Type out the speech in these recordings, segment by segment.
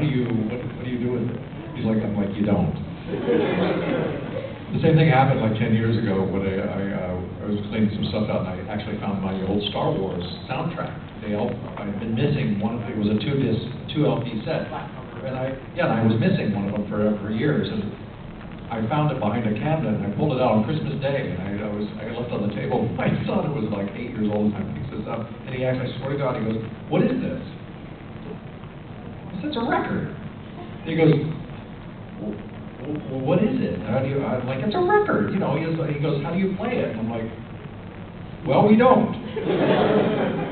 do you, what do you do with it? He's like, I'm like, you don't. The same thing happened like 10 years ago when I was cleaning some stuff out, and I actually found my old Star Wars soundtrack. I'd been missing one of it. Was a two LP set, and I was missing one of them for years. And I found it behind a cabinet, and I pulled it out on Christmas Day, and I left it on the table. My son, who was like 8 years old, and I picked this up, and he actually, I swear to God, he goes, "What is this?" I said, "It's a record." He goes, "Well, what is it? How do you?" I'm like, "It's a record." You know, he goes, "How do you play it?" And I'm like, "Well, we don't."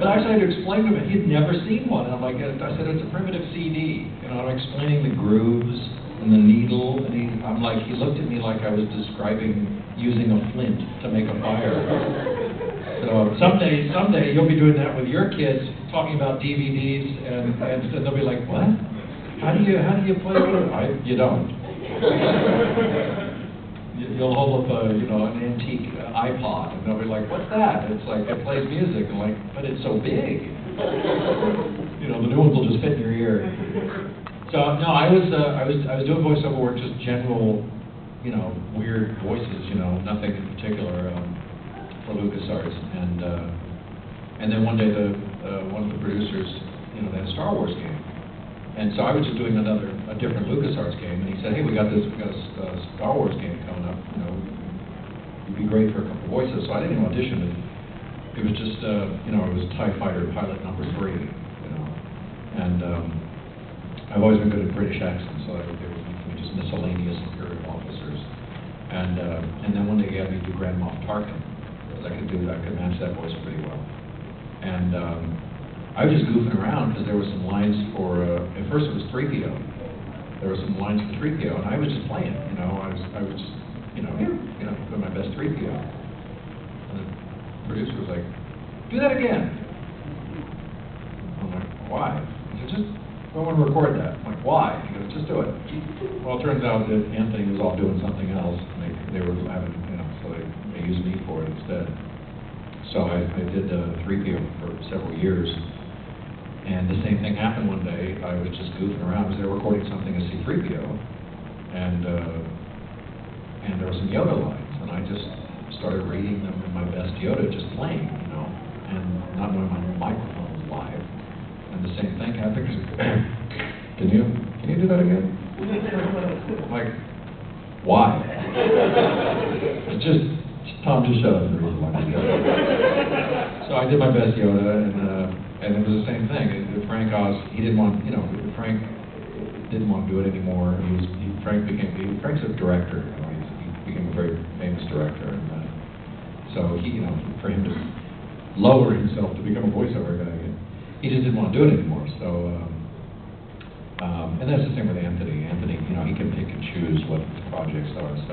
But actually, I had to explain to him, he'd never seen one. And I'm like, I said, "It's a primitive CD." You know, I'm explaining the grooves and the needle, and he looked at me like I was describing using a flint to make a fire. So someday you'll be doing that with your kids, talking about DVDs, and they'll be like, "What? How do you play it?" You don't. You'll hold up an antique iPod, and they'll be like, "What's that?" It's like, it plays music. I'm like, "But it's so big." You know, the new ones will just fit in your ear. So no, I was doing voiceover work, just general, weird voices, nothing in particular for LucasArts, and then one day one of the producers, they had a Star Wars game. And so I was just doing a different LucasArts game, and he said, "Hey, we got a Star Wars game coming up. You'd be great for a couple voices." So I didn't even audition it. It was just, it was TIE Fighter pilot number 3, and I've always been good at British accents, so they were just miscellaneous Imperial officers. And then one day he had me do Grand Moff Tarkin, because I could match that voice pretty well. And I was just goofing around because there were some lines for, at first it was 3PO. There were some lines for 3PO, and I was just playing, I was just, doing my best 3PO. And the producer was like, "Do that again." I'm like, "Why?" He said, "I want to record that." I'm like, "Why?" He goes, "Just do it." Well, it turns out that Anthony was off doing something else, and they were having, so they used me for it instead. So I did 3PO for several years. And the same thing happened one day. I was just goofing around because they were recording something as C-3PO, and there were some Yoda lines, and I just started reading them in my best Yoda, just playing, and not knowing my microphone was live. And the same thing happened. Can you do that again? I'm like, "Why?" Tom, just shut up and read the line. So I did my best Yoda, and it was the same thing. Frank Oz, he didn't want, Frank didn't want to do it anymore. Frank's a director. He became a very famous director, and so for him to lower himself to become a voiceover guy, he just didn't want to do it anymore. So, and that's the same with Anthony. Anthony, he can pick and choose what his projects are. So.